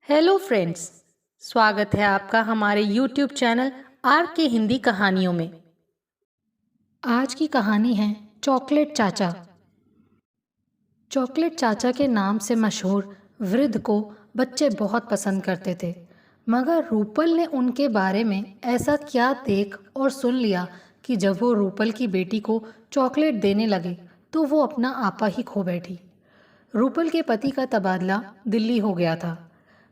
Hello friends. स्वागत है आपका हमारे यूट्यूब चैनल आर के हिंदी कहानियों में। आज की कहानी है चॉकलेट चाचा। चॉकलेट चाचा के नाम से मशहूर वृद्ध को बच्चे बहुत पसंद करते थे, मगर रूपल ने उनके बारे में ऐसा क्या देख और सुन लिया कि जब वो रूपल की बेटी को चॉकलेट देने लगे तो वो अपना आपा ही खो बैठी। रूपल के पति का तबादला दिल्ली हो गया था।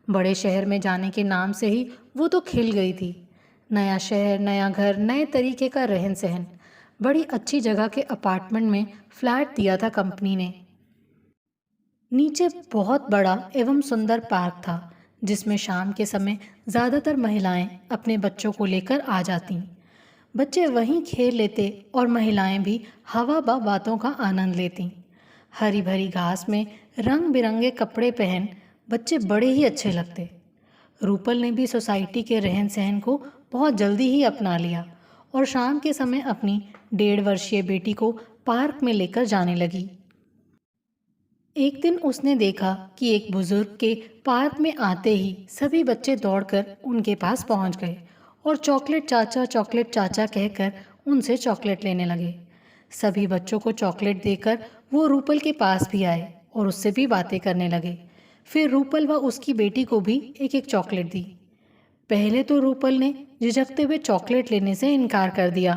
बड़े शहर में जाने के नाम से ही वो तो खिल गई थी। नया शहर, नया घर, नए तरीके का रहन सहन। बड़ी अच्छी जगह के अपार्टमेंट में फ्लैट दिया था कंपनी ने। नीचे बहुत बड़ा एवं सुंदर पार्क था, जिसमें शाम के समय ज़्यादातर महिलाएं अपने बच्चों को लेकर आ जातीं। बच्चे वहीं खेल लेते और महिलाएं भी हवा बातों का आनंद लेतीं। हरी भरी घास में रंग बिरंगे कपड़े पहन बच्चे बड़े ही अच्छे लगते। रूपल ने भी सोसाइटी के रहन सहन को बहुत जल्दी ही अपना लिया और शाम के समय अपनी 1.5 वर्षीय बेटी को पार्क में लेकर जाने लगी। एक दिन उसने देखा कि एक बुजुर्ग के पार्क में आते ही सभी बच्चे दौड़कर उनके पास पहुंच गए और चॉकलेट चाचा कहकर उनसे चॉकलेट लेने लगे। सभी बच्चों को चॉकलेट देकर वो रूपल के पास भी आए और उससे भी बातें करने लगे। फिर रूपल व उसकी बेटी को भी एक एक चॉकलेट दी। पहले तो रूपल ने झिझकते हुए चॉकलेट लेने से इनकार कर दिया,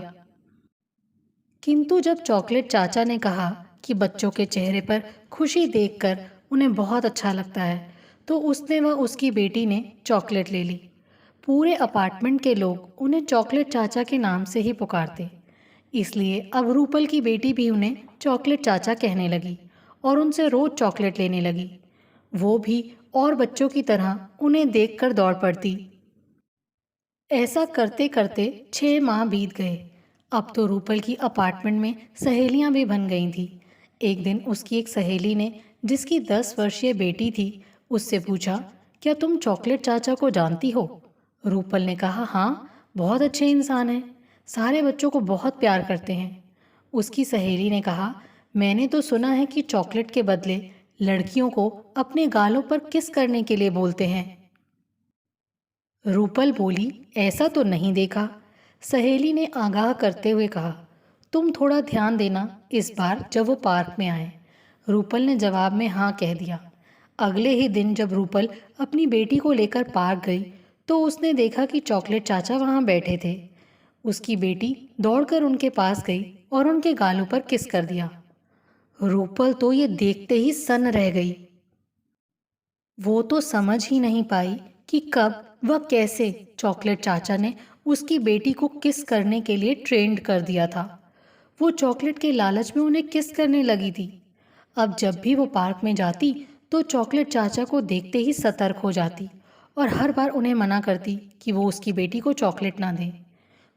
किंतु जब चॉकलेट चाचा ने कहा कि बच्चों के चेहरे पर खुशी देखकर उन्हें बहुत अच्छा लगता है, तो उसने व उसकी बेटी ने चॉकलेट ले ली। पूरे अपार्टमेंट के लोग उन्हें चॉकलेट चाचा के नाम से ही पुकारते, इसलिए अब रूपल की बेटी भी उन्हें चॉकलेट चाचा कहने लगी और उनसे रोज चॉकलेट लेने लगी। वो भी और बच्चों की तरह उन्हें देखकर दौड़ पड़ती। ऐसा करते करते 6 माह बीत गए। अब तो रूपल की अपार्टमेंट में सहेलियां भी बन गई थी। एक दिन उसकी एक सहेली ने, जिसकी 10 वर्षीय बेटी थी, उससे पूछा, क्या तुम चॉकलेट चाचा को जानती हो? रूपल ने कहा, हाँ, बहुत अच्छे इंसान हैं, सारे बच्चों को बहुत प्यार करते हैं। उसकी सहेली ने कहा, मैंने तो सुना है कि चॉकलेट के बदले लड़कियों को अपने गालों पर किस करने के लिए बोलते हैं। रूपल बोली, ऐसा तो नहीं देखा। सहेली ने आगाह करते हुए कहा, तुम थोड़ा ध्यान देना इस बार जब वो पार्क में आए। रूपल ने जवाब में हाँ कह दिया। अगले ही दिन जब रूपल अपनी बेटी को लेकर पार्क गई तो उसने देखा कि चॉकलेट चाचा वहाँ बैठे थे। उसकी बेटी दौड़कर उनके पास गई और उनके गालों पर किस कर दिया। रूपल तो ये देखते ही सन्न रह गई। वो तो समझ ही नहीं पाई कि कब व कैसे चॉकलेट चाचा ने उसकी बेटी को किस करने के लिए ट्रेंड कर दिया था। वो चॉकलेट के लालच में उन्हें किस करने लगी थी। अब जब भी वो पार्क में जाती तो चॉकलेट चाचा को देखते ही सतर्क हो जाती और हर बार उन्हें मना करती कि वो उसकी बेटी को चॉकलेट ना दें।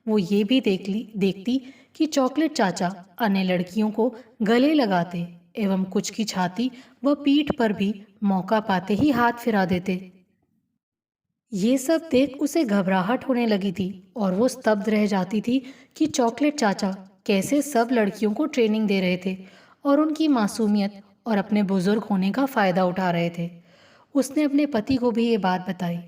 वो ये भी देखती कि चॉकलेट चाचा अन्य लड़कियों को गले लगाते एवं कुछ की छाती व पीठ पर भी मौका पाते ही हाथ फिरा देते। ये सब देख उसे घबराहट होने लगी थी और वो स्तब्ध रह जाती थी कि चॉकलेट चाचा कैसे सब लड़कियों को ट्रेनिंग दे रहे थे और उनकी मासूमियत और अपने बुजुर्ग होने का फ़ायदा उठा रहे थे। उसने अपने पति को भी ये बात बताई,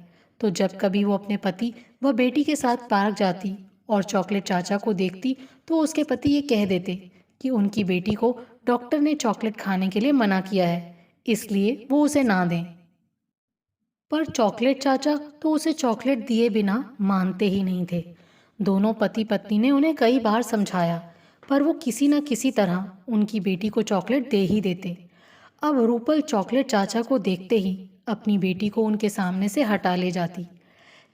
तो जब कभी वो अपने पति व बेटी के साथ पार्क जाती और चॉकलेट चाचा को देखती तो उसके पति ये कह देते कि उनकी बेटी को डॉक्टर ने चॉकलेट खाने के लिए मना किया है, इसलिए वो उसे ना दें। पर चॉकलेट चाचा तो उसे चॉकलेट दिए बिना मानते ही नहीं थे। दोनों पति पत्नी ने उन्हें कई बार समझाया, पर वो किसी न किसी तरह उनकी बेटी को चॉकलेट दे ही देते। अब रूपल चॉकलेट चाचा को देखते ही अपनी बेटी को उनके सामने से हटा ले जाती,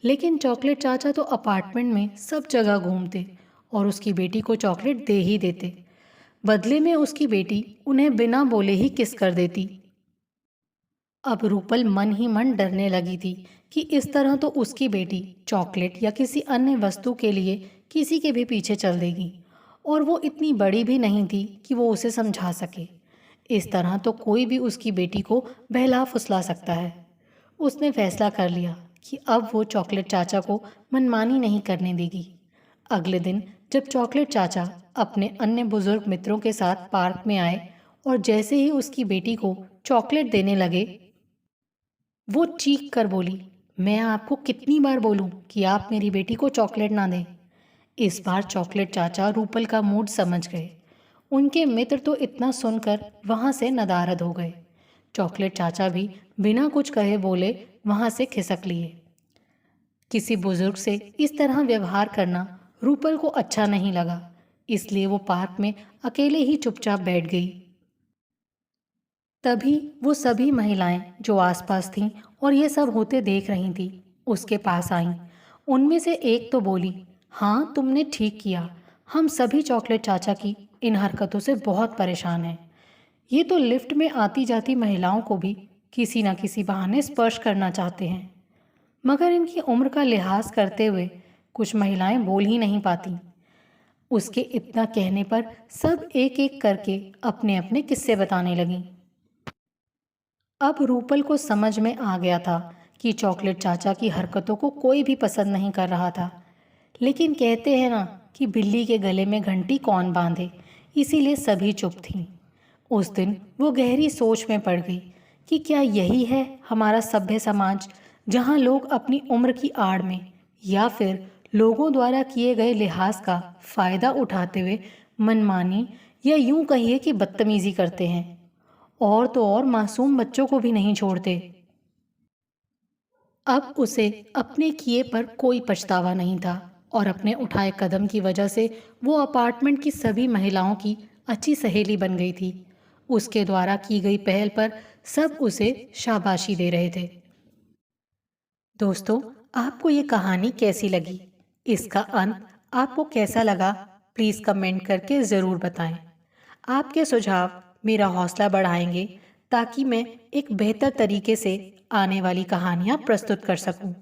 लेकिन चॉकलेट चाचा तो अपार्टमेंट में सब जगह घूमते और उसकी बेटी को चॉकलेट दे ही देते। बदले में उसकी बेटी उन्हें बिना बोले ही किस कर देती। अब रूपल मन ही मन डरने लगी थी कि इस तरह तो उसकी बेटी चॉकलेट या किसी अन्य वस्तु के लिए किसी के भी पीछे चल देगी, और वो इतनी बड़ी भी नहीं थी कि वो उसे समझा सके। इस तरह तो कोई भी उसकी बेटी को बहला फुसला सकता है। उसने फैसला कर लिया कि अब वो चॉकलेट चाचा को मनमानी नहीं करने देगी। अगले दिन जब चॉकलेट चाचा अपने अन्य बुजुर्ग मित्रों के साथ पार्क में आए और जैसे ही उसकी बेटी को चॉकलेट देने लगे, वो चीख कर बोली, मैं आपको कितनी बार बोलूं कि आप मेरी बेटी को चॉकलेट ना दें। इस बार चॉकलेट चाचा रूपल का मूड समझ गए। उनके मित्र तो इतना सुनकर वहां से नदारद हो गए। चॉकलेट चाचा भी बिना कुछ कहे बोले वहां से खिसक लिए। किसी बुजुर्ग से इस तरह व्यवहार करना रूपल को अच्छा नहीं लगा, इसलिए वो पार्क में अकेले ही चुपचाप बैठ गई। तभी वो सभी महिलाएं जो आसपास थीं और ये सब होते देख रही थीं, उसके पास आईं। उनमें से एक तो बोली, हाँ तुमने ठीक किया, हम सभी चॉकलेट चाचा की इन हरकतों से बहुत परेशान हैं। ये तो लिफ्ट में आती जाती महिलाओं को भी किसी न किसी बहाने स्पर्श करना चाहते हैं, मगर इनकी उम्र का लिहाज करते हुए कुछ महिलाएं बोल ही नहीं पाती। उसके इतना कहने पर सब एक एक करके अपने अपने किस्से बताने लगीं। अब रूपल को समझ में आ गया था कि चॉकलेट चाचा की हरकतों को कोई भी पसंद नहीं कर रहा था, लेकिन कहते हैं ना कि बिल्ली के गले में घंटी कौन बांधे, इसीलिए सभी चुप थीं। उस दिन वो गहरी सोच में पड़ गई कि क्या यही है हमारा सभ्य समाज, जहाँ लोग अपनी उम्र की आड़ में या फिर लोगों द्वारा किए गए लिहाज का फायदा उठाते हुए मनमानी या यूं कहिए कि बदतमीजी करते हैं, और तो और मासूम बच्चों को भी नहीं छोड़ते। अब उसे अपने किए पर कोई पछतावा नहीं था और अपने उठाए कदम की वजह से वो अपार्टमेंट की सभी महिलाओं की अच्छी सहेली बन गई थी। उसके द्वारा की गई पहल पर सब उसे शाबाशी दे रहे थे। दोस्तों, आपको ये कहानी कैसी लगी? इसका अंत आपको कैसा लगा? प्लीज़ कमेंट करके ज़रूर बताएं। आपके सुझाव मेरा हौसला बढ़ाएंगे ताकि मैं एक बेहतर तरीके से आने वाली कहानियाँ प्रस्तुत कर सकूं।